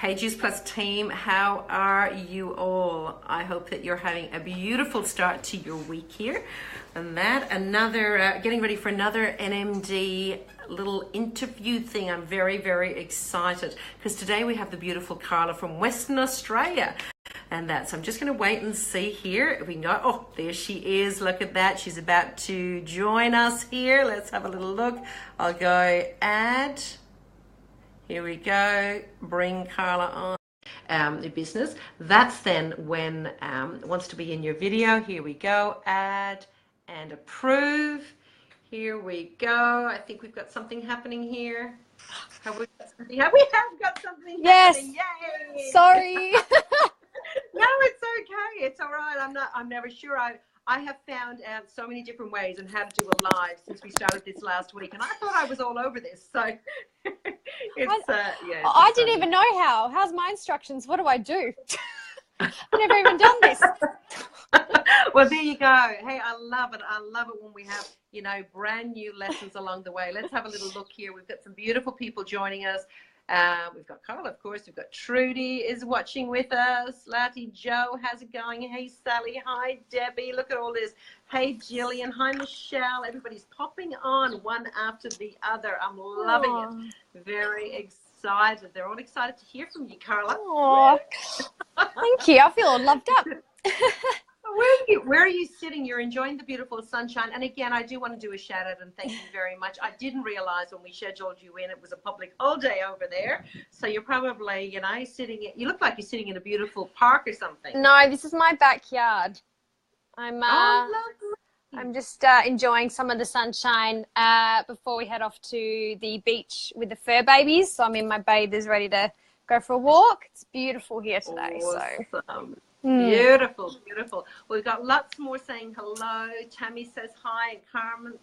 Hey Juice Plus team, how are you all? I hope that you're having a beautiful start to your week here. And getting ready for another NMD little interview thing. I'm very, very excited because today we have the beautiful Carla from Western Australia. So I'm just going to wait and see here if we can go. Oh, there she is. Look at that. She's about to join us here. Let's have a little look. I'll go add. Here we go. Bring Carla on. The business. That's then when it wants to be in your video. Here we go. Add and approve. Here we go. I think we've got something happening here. Have we got something? We have got something happening. Yay! Sorry. No, it's okay. It's all right. I'm never sure. I have found out so many different ways on how to do a live since we started this last week, and I thought I was all over this. So I didn't even know how. How's my instructions? What do I do? I've never even done this. Well, there you go. Hey, I love it. I love it when we have, brand new lessons along the way. Let's have a little look here. We've got some beautiful people joining us. We've got Carla, of course. We've got Trudy is watching with us. Lati Joe, how's it going? Hey, Sally. Hi, Debbie. Look at all this. Hey, Jillian. Hi, Michelle. Everybody's popping on one after the other. I'm loving it. Very excited. They're all excited to hear from you, Carla. Aww. Thank you. I feel all loved up. Where are you sitting? You're enjoying the beautiful sunshine. And again, I do want to do a shout out and thank you very much. I didn't realize when we scheduled you in, it was a public holiday over there. So you're probably, you look like you're sitting in a beautiful park or something. No, this is my backyard. I'm just enjoying some of the sunshine before we head off to the beach with the fur babies. So I'm in my bathers ready to go for a walk. It's beautiful here today. Awesome. Beautiful, beautiful. We've got lots more saying hello. Tammy says hi, and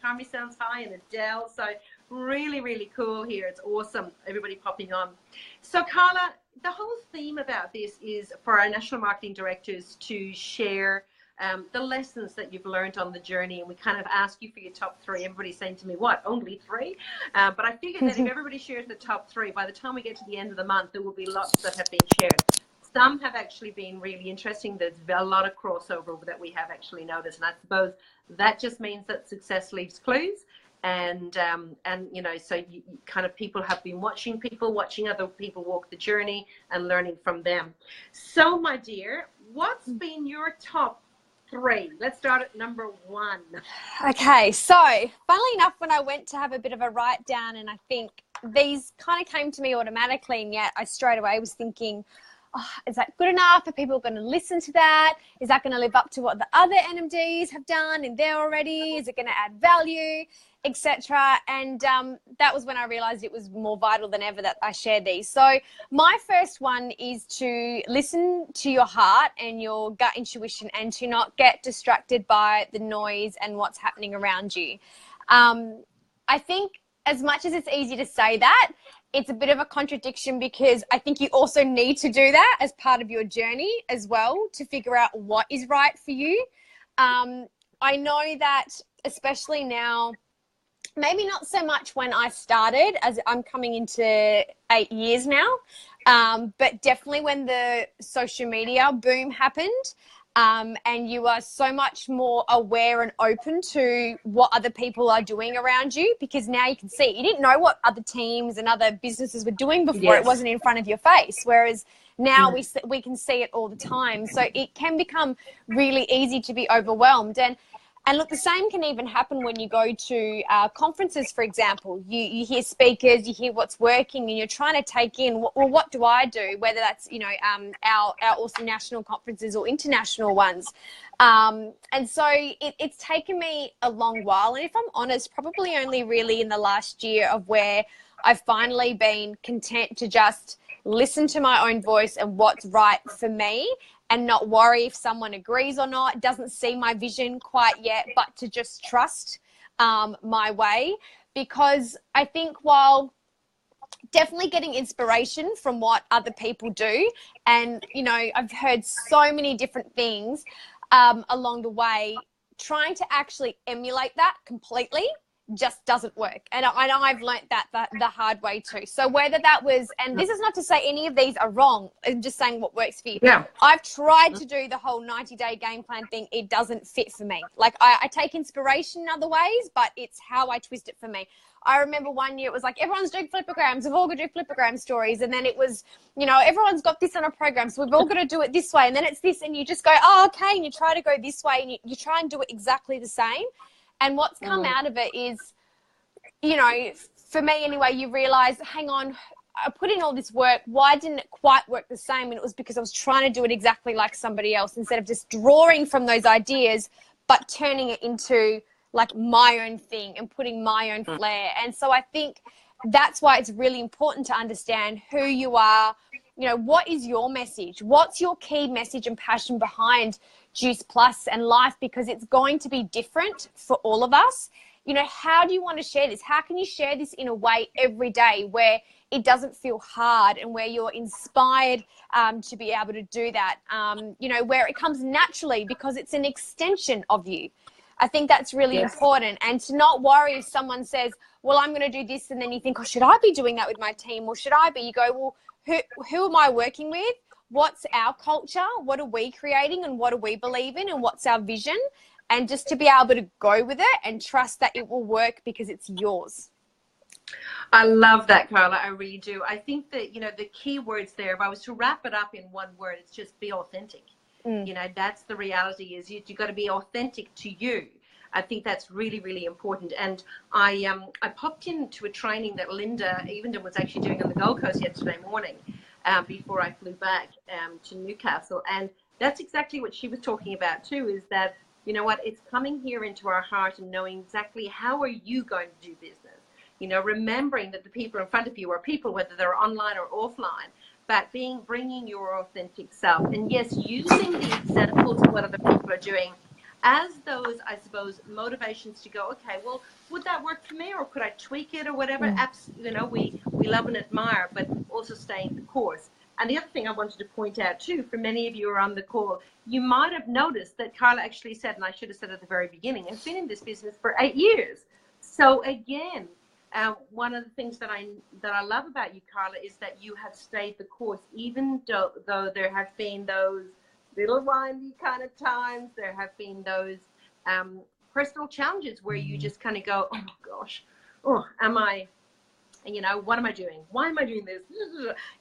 Carmi says hi, and Adele. So really, really cool here. It's awesome. Everybody popping on. So Carla, the whole theme about this is for our national marketing directors to share the lessons that you've learned on the journey, and we kind of ask you for your top three. Everybody's saying to me, what, only three? But I figured that if everybody shares the top three, by the time we get to the end of the month, there will be lots that have been shared. Some have actually been really interesting. There's a lot of crossover that we have actually noticed, and I suppose that just means that success leaves clues. And so you kind of people have been watching other people walk the journey and learning from them. So, my dear, what's been your top three? Let's start at number one. Okay, so funnily enough, when I went to have a bit of a write down, and I think these kind of came to me automatically, and yet I straight away was thinking, is that good enough? Are people going to listen to that? Is that going to live up to what the other NMDs have done in there already? Is it going to add value, etc.? And that was when I realized it was more vital than ever that I share these. So my first one is to listen to your heart and your gut intuition, and to not get distracted by the noise and what's happening around you. I think as much as it's easy to say that, it's a bit of a contradiction, because I think you also need to do that as part of your journey as well, to figure out what is right for you. I know that especially now, maybe not so much when I started, as I'm coming into 8 years now, but definitely when the social media boom happened, and you are so much more aware and open to what other people are doing around you, because now you can see. You didn't know what other teams and other businesses were doing before. Yes. It wasn't in front of your face, whereas now we can see it all the time. So it can become really easy to be overwhelmed. And look, the same can even happen when you go to conferences, for example. You hear speakers, you hear what's working, and you're trying to take in, well, what do I do? Whether that's, our awesome national conferences or international ones. And so it's taken me a long while. And if I'm honest, probably only really in the last year of where I've finally been content to just listen to my own voice and what's right for me, and not worry if someone agrees or not, doesn't see my vision quite yet, but to just trust my way. Because I think while definitely getting inspiration from what other people do, and, I've heard so many different things along the way, trying to actually emulate that completely just doesn't work. And I've learnt that the hard way too. So whether that was, and this is not to say any of these are wrong, I'm just saying what works for you. Yeah. I've tried to do the whole 90-day game plan thing. It doesn't fit for me. Like I take inspiration in other ways, but it's how I twist it for me. I remember one year it was like, everyone's doing flipograms. We've all got to do flipogram stories. And then it was, you know, everyone's got this on a program, so we've all got to do it this way. And then it's this, and you just go, oh, okay. And you try to go this way, and you try and do it exactly the same. And what's come out of it is, you know, for me anyway, you realize, hang on, I put in all this work. Why didn't it quite work the same? And it was because I was trying to do it exactly like somebody else, instead of just drawing from those ideas, but turning it into like my own thing and putting my own flair. And so I think that's why it's really important to understand who you are. You know, what is your message? What's your key message and passion behind Juice Plus and life? Because it's going to be different for all of us. You know, how do you want to share this? How can you share this in a way every day where it doesn't feel hard and where you're inspired to be able to do that, you know, where it comes naturally because it's an extension of you. I think that's really important. And to not worry if someone says, well, I'm going to do this, and then you think, oh, should I be doing that with my team, or should I be? You go, well, who am I working with? What's our culture? What are we creating, and what do we believe in, and what's our vision? And just to be able to go with it and trust that it will work because it's yours. I love that, Carla. I really do. I think that, you know, the key words there, if I was to wrap it up in one word, it's just be authentic. You know, that's the reality, is you got to be authentic to you. I think that's really, really important. And I popped into a training that Linda Evenden was actually doing on the Gold Coast yesterday morning before I flew back to Newcastle. And that's exactly what she was talking about too, is that, you know what, it's coming here into our heart and knowing exactly how are you going to do business. You know, remembering that the people in front of you are people, whether they're online or offline, but bringing your authentic self. And yes, using the examples of what other people are doing as those, I suppose, motivations to go, okay, well, would that work for me, or could I tweak it or whatever? You know, we love and admire, but also staying the course. And the other thing I wanted to point out too, for many of you who are on the call, you might have noticed that Carla actually said, and I should have said at the very beginning, I've been in this business for 8 years. So again, one of the things that I love about you, Carla, is that you have stayed the course, even though there have been those little windy kind of times. There have been those personal challenges where you just kind of go, oh gosh, am I, you know, what am I doing? Why am I doing this?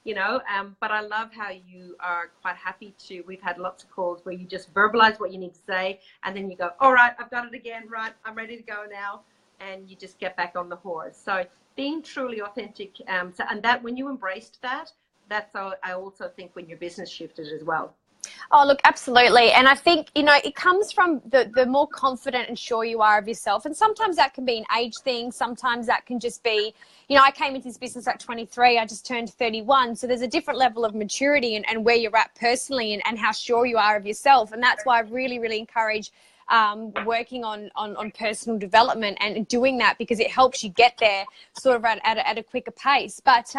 You know, but I love how you are quite happy to, we've had lots of calls where you just verbalize what you need to say, and then you go, all right, I've got it again, right, I'm ready to go now. And you just get back on the horse. So being truly authentic, and that when you embraced that, that's how I also think when your business shifted as well. Oh, look, absolutely. And I think, you know, it comes from the more confident and sure you are of yourself. And sometimes that can be an age thing. Sometimes that can just be, you know, I came into this business at 23. I just turned 31. So there's a different level of maturity and where you're at personally and how sure you are of yourself. And that's why I really, really encourage working on personal development and doing that, because it helps you get there sort of at a quicker pace. But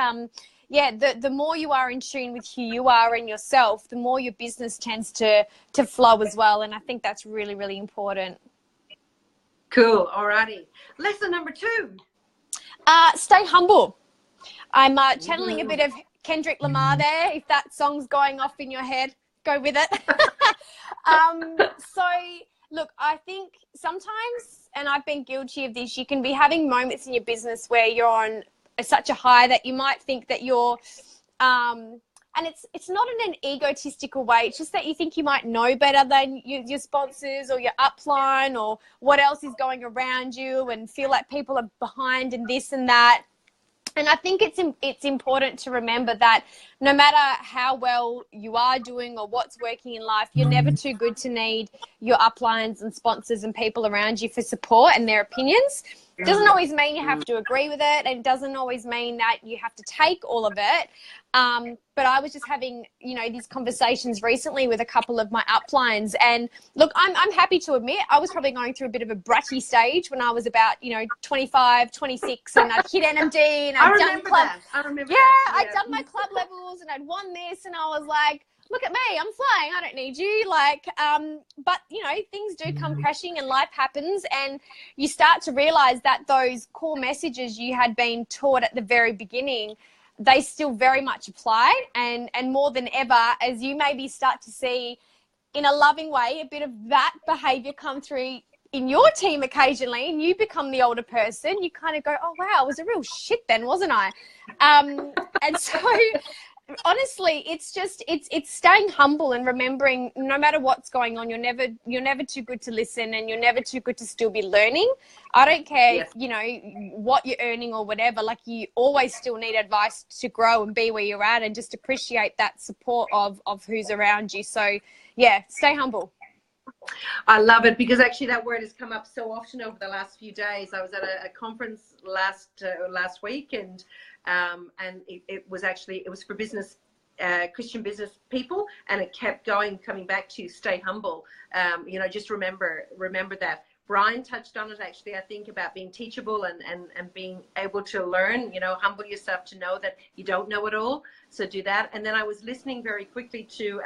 yeah, the more you are in tune with who you are and yourself, the more your business tends to flow as well. And I think that's really, really important. Cool. Alrighty. Lesson number 2. Stay humble. I'm channeling a bit of Kendrick Lamar there. If that song's going off in your head, go with it. So look, I think sometimes, and I've been guilty of this, you can be having moments in your business where you're on such a high that you might think that you're, and it's not in an egotistical way. It's just that you think you might know better than your sponsors or your upline or what else is going around you, and feel like people are behind and this and that. And I think it's important to remember that no matter how well you are doing or what's working in life, you're never too good to need your uplines and sponsors and people around you for support and their opinions. It doesn't always mean you have to agree with it, and it doesn't always mean that you have to take all of it. But I was just having, you know, these conversations recently with a couple of my uplines, and look, I'm happy to admit I was probably going through a bit of a bratty stage when I was about, you know, 25, 26, and I'd hit NMD and I'd done club. I remember yeah, that. I'd done my club levels and I'd won this, and I was like, look at me, I'm flying, I don't need you. Like, but you know, things do come crashing and life happens, and you start to realize that those core messages you had been taught at the very beginning, they still very much apply, and more than ever, as you maybe start to see in a loving way a bit of that behavior come through in your team occasionally, and you become the older person, you kind of go, oh wow, I was a real shit then, wasn't I? And so honestly, it's just it's staying humble and remembering no matter what's going on, you're never too good to listen, and you're never too good to still be learning. I don't care Yes. if, you know, what you're earning or whatever, like you always still need advice to grow and be where you're at, and just appreciate that support of who's around you. So yeah, stay humble. I love it, because actually that word has come up so often over the last few days. I was at a conference last week, and it was for business, Christian business people, and it kept coming back to stay humble. You know, just remember that. Brian touched on it actually, I think, about being teachable and being able to learn. You know, humble yourself to know that you don't know it all. So do that. And then I was listening very quickly to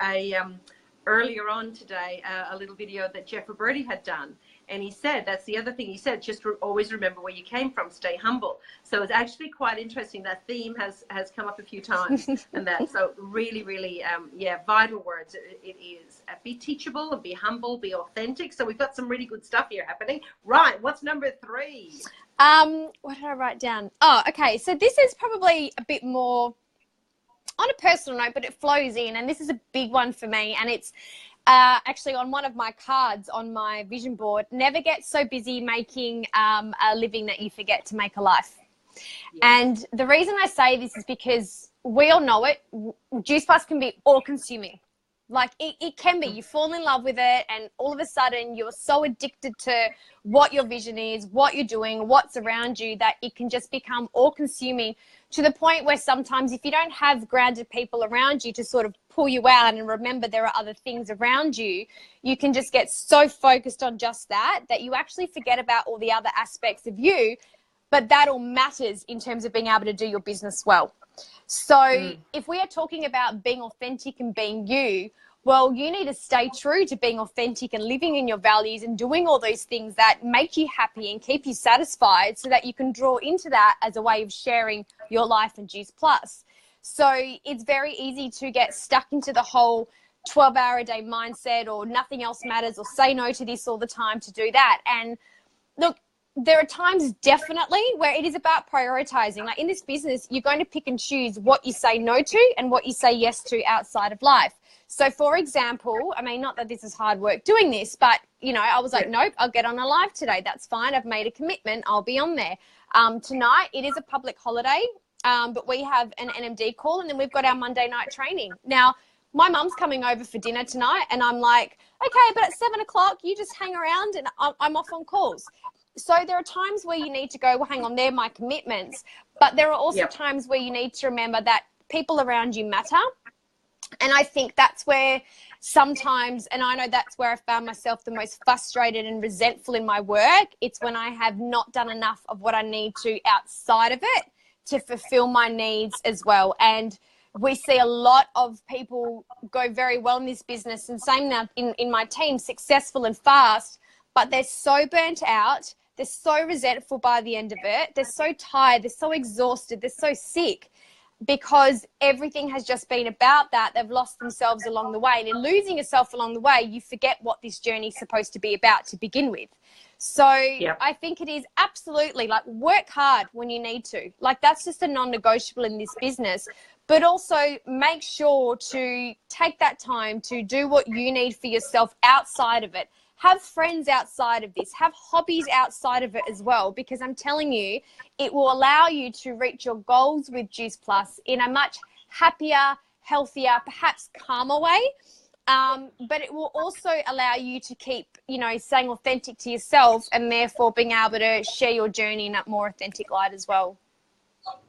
earlier on today, a little video that Jeff Roberti had done. And he said, that's the other thing he said, just always remember where you came from, stay humble. So it's actually quite interesting. That theme has come up a few times. And that, so really, really, yeah, vital words it is. Be teachable and be humble, be authentic. So we've got some really good stuff here happening. Right, what's number 3? What did I write down? Oh, okay. So this is probably a bit more on a personal note, but it flows in, and this is a big one for me, and it's actually on one of my cards on my vision board. Never get so busy making a living that you forget to make a life. Yeah. And the reason I say this is because we all know it. Juice Plus can be all consuming. Like it can be, you fall in love with it, and all of a sudden you're so addicted to what your vision is, what you're doing, what's around you, that it can just become all consuming, to the point where sometimes if you don't have grounded people around you to sort of pull you out and remember there are other things around you, you can just get so focused on just that you actually forget about all the other aspects of you, but that all matters in terms of being able to do your business well. So if we are talking about being authentic and being you, well, you need to stay true to being authentic and living in your values and doing all those things that make you happy and keep you satisfied, so that you can draw into that as a way of sharing your life and Juice Plus. So it's very easy to get stuck into the whole 12-hour-a-day mindset, or nothing else matters, or say no to this all the time to do that. And look, there are times definitely where it is about prioritizing. Like in this business, you're going to pick and choose what you say no to and what you say yes to outside of life. So for example, I mean, not that this is hard work doing this, but you know, I was like, nope, I'll get on a live today. That's fine. I've made a commitment. I'll be on there. Tonight, it is a public holiday, but we have an NMD call, and then we've got our Monday night training. Now, my mum's coming over for dinner tonight, and I'm like, okay, but at 7 o'clock, you just hang around, and I'm off on calls. So there are times where you need to go, well, hang on, they're my commitments. But there are also times where you need to remember that people around you matter. And I think that's where sometimes, and I know that's where I found myself the most frustrated and resentful in my work. It's when I have not done enough of what I need to outside of it to fulfill my needs as well. And we see a lot of people go very well in this business, and same now in my team, successful and fast, but they're so burnt out. They're so resentful by the end of it. They're so tired. They're so exhausted. They're so sick, because everything has just been about that. They've lost themselves along the way. And in losing yourself along the way, you forget what this journey is supposed to be about to begin with. So I think it is absolutely, like, work hard when you need to. Like, that's just a non-negotiable in this business. But also make sure to take that time to do what you need for yourself outside of it. Have friends outside of this. Have hobbies outside of it as well, because I'm telling you, it will allow you to reach your goals with Juice Plus in a much happier, healthier, perhaps calmer way. But it will also allow you to keep, you know, staying authentic to yourself, and therefore being able to share your journey in a more authentic light as well.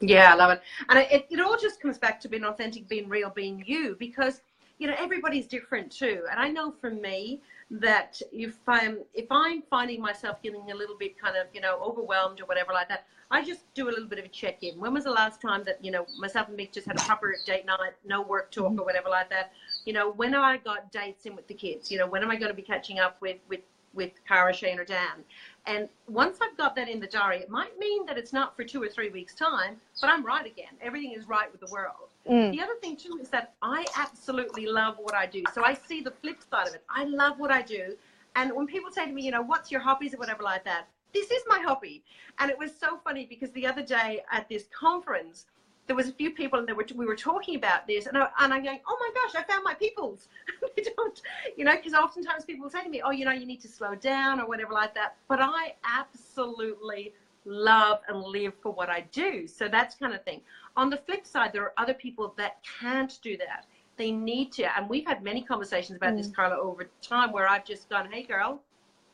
Yeah, I love it. And it all just comes back to being authentic, being real, being you, because you know, everybody's different too. And I know for me that if I'm finding myself feeling a little bit kind of, you know, overwhelmed or whatever like that, I just do a little bit of a check-in. When was the last time that, you know, myself and Mick just had a proper date night, no work talk or whatever like that? You know, when have I got dates in with the kids? You know, when am I going to be catching up with Cara, Shane, or Dan? And once I've got that in the diary, it might mean that it's not for 2 or 3 weeks' time, but I'm right again. Everything is right with the world. The other thing, too, is that I absolutely love what I do. So I see the flip side of it. I love what I do. And when people say to me, you know, what's your hobbies or whatever like that, this is my hobby. And it was so funny because the other day at this conference, there was a few people and we were talking about this, and I'm going, oh my gosh, I found my peoples. They don't, you know, because oftentimes people say to me, oh, you know, you need to slow down or whatever like that. But I absolutely love and live for what I do. So that's kind of thing. On the flip side, there are other people that can't do that. They need to. And we've had many conversations about this, Carla, over time, where I've just gone, hey, girl,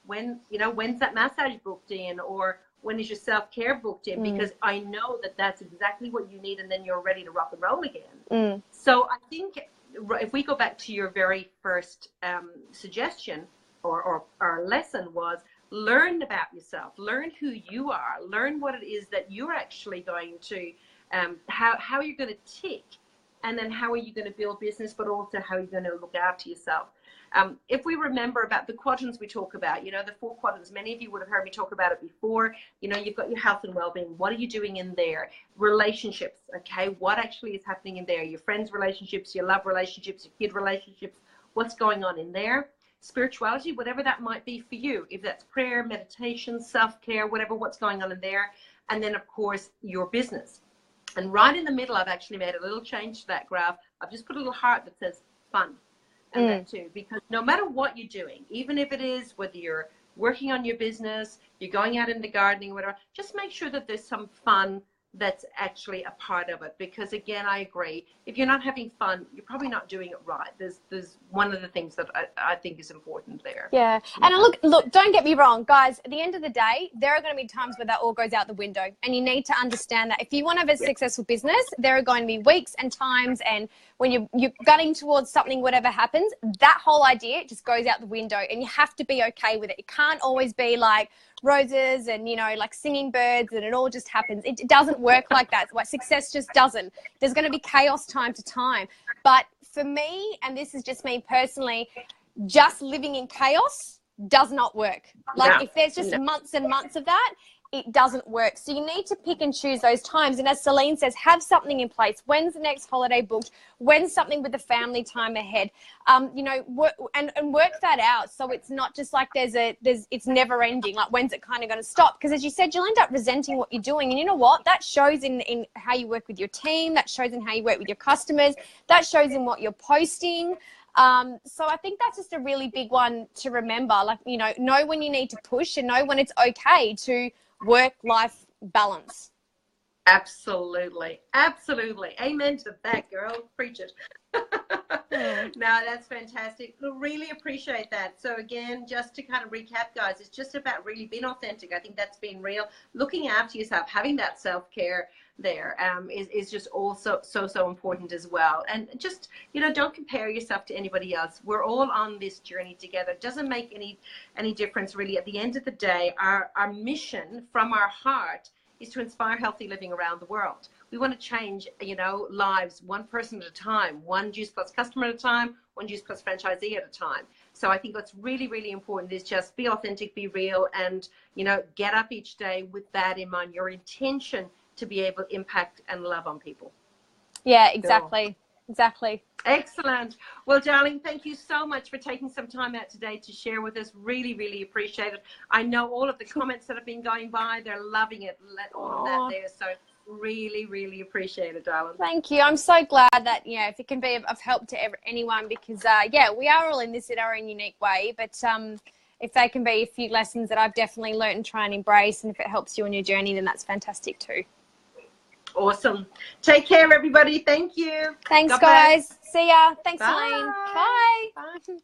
when's that massage booked in? Or when is your self-care booked in? Because I know that that's exactly what you need, and then you're ready to rock and roll again. So I think if we go back to your very first suggestion or lesson was, learn about yourself, learn who you are, learn what it is that you're actually going to, how you're going to tick, and then how are you going to build business, but also how you're going to look after yourself. If we remember about the quadrants we talk about, you know, the 4 quadrants, many of you would have heard me talk about it before. You know, you've got your health and well-being. What are you doing in there? Relationships, okay? What actually is happening in there? Your friends' relationships, your love relationships, your kid relationships, what's going on in there? Spirituality, whatever that might be for you, if that's prayer, meditation, self-care, whatever, what's going on in there. And then, of course, your business. And right in the middle, I've actually made a little change to that graph. I've just put a little heart that says fun. And that too, because no matter what you're doing, even if it is whether you're working on your business, you're going out in the gardening, whatever, just make sure that there's some fun that's actually a part of it. Because again, I agree, if you're not having fun, you're probably not doing it right. There's one of the things that I think is important there. Yeah. And look, don't get me wrong, guys, at the end of the day, there are going to be times where that all goes out the window, and you need to understand that if you want to have a successful business, there are going to be weeks and times, and when you're gunning towards something, whatever happens, that whole idea just goes out the window, and you have to be okay with it. It can't always be like roses and, you know, like singing birds and it all just happens. It doesn't work like that. What success just doesn't. There's going to be chaos time to time. But for me, and this is just me personally, just living in chaos does not work. Like if there's just months and months of that, it doesn't work. So you need to pick and choose those times. And as Celine says, have something in place. When's the next holiday booked? When's something with the family time ahead? You know, work that out. So it's not just like it's never ending. Like when's it kind of going to stop? Because as you said, you'll end up resenting what you're doing. And you know what? That shows in how you work with your team. That shows in how you work with your customers. That shows in what you're posting. So I think that's just a really big one to remember. Like, you know when you need to push and know when it's okay to work-life balance. Absolutely. Absolutely. Amen to that, girl. Preach it. No, that's fantastic. Really appreciate that. So again, just to kind of recap, guys, it's just about really being authentic. I think that's being real. Looking after yourself, having that self-care there is just also so important as well. And just, you know, don't compare yourself to anybody else. We're all on this journey together. It doesn't make any difference really. At the end of the day, our mission from our heart is to inspire healthy living around the world. We want to change, you know, lives one person at a time, one Juice Plus customer at a time, one Juice Plus franchisee at a time. So I think what's really, really important is just be authentic, be real, and, you know, get up each day with that in mind, your intention to be able to impact and love on people. Yeah, exactly. Cool. Exactly. Excellent. Well, darling, thank you so much for taking some time out today to share with us. Really, really appreciate it. I know all of the comments that have been going by, they're loving it. All of that there. So really, really appreciate it, darling. Thank you. I'm so glad that, you know, if it can be of help to anyone, because, yeah, we are all in this in our own unique way. But if they can be a few lessons that I've definitely learned and try and embrace, and if it helps you on your journey, then that's fantastic too. Awesome. Take care, everybody. Thank you. Thanks, guys. See ya. Thanks, Elaine. Bye. Bye.